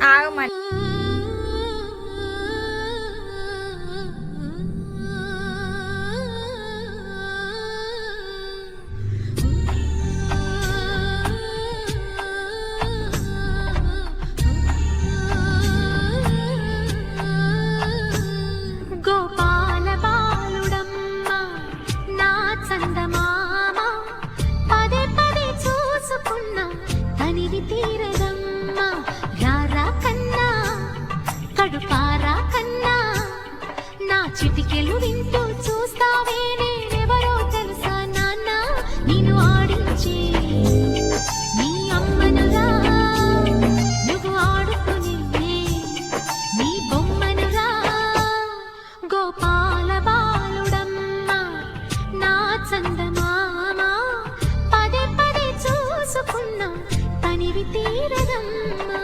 ఆగమని చిటికెలు వింటూ చూస్తావే నేనెవరో తెలుసా నాన్న నిన్ను ఆడించి నీ అమ్మనురా నువ్వు ఆడుకుని నీ బొమ్మనురా గోపాల బాలుడమ్మ నా చందమామ పదే పదే చూసుకున్నా తనివి తీరదమ్మా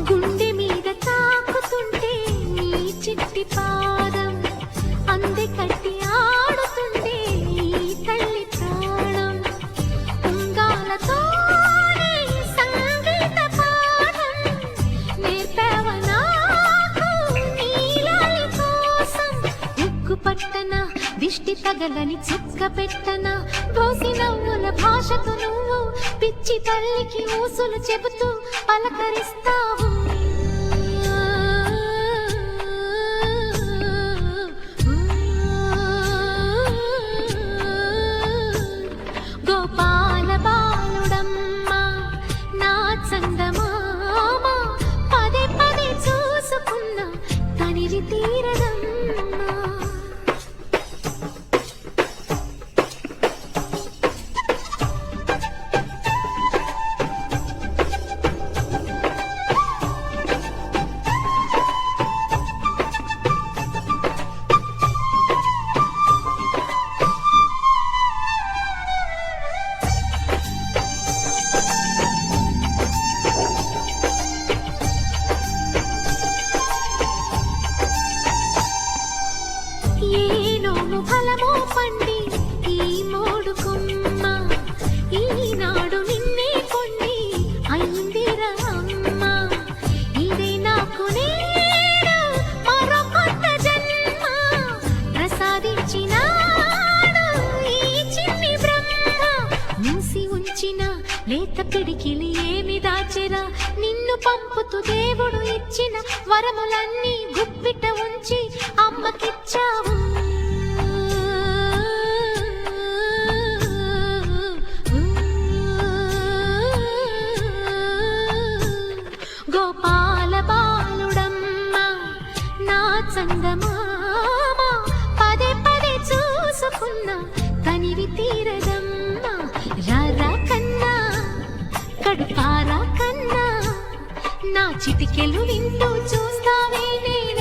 గుండె మీద తాకుతుంటే నీ చిట్టి పాదం అంది కట్టి ఆడుతుంటే ఈ తల్లి ప్రాణం ఉంగాలతో సంగీత పాఠం నేర్పావ నాకు నీలాలి కోసం ఉక్కు పట్టన దిష్టి తగలని చుక్క పెట్టన దోసి నవ్వుల భాషతో నువ్వు పిచ్చి తల్లికి ఊసులు చెబుతూ పలకరిస్తావు గోపాల బాలుడమ్మ నా చందమామ పదే పదే చూసుకున్నా తనివి తీరదమ్మా ఏనోము ఫలమో పండి ఈ మోడు కొమ్మ ఈనాడు నిన్నే కొన్ని అయిందిరా అమ్మ ఇదే నాకు నేడు మరో కొత్త జన్మ ప్రసాదించినాడు ఈ చిన్ని బ్రహ్మ మూసి ఉంచిన లేత పిడికిలి ఏమి దాచెరా నిన్ను పంపుతూ దేవుడు ఇచ్చిన వరములన్నీ గుప్పిట ఉంచి అమ్మకిచ్చావు గోపాల బాలుడమ్మ నా చందమామ పదే పదే చూసుకున్నా తనివి తీరదమ్మా రారా కన్నా కడుపారా కన్నా నా చిటికెలు వింటూ చూస్తావే నేను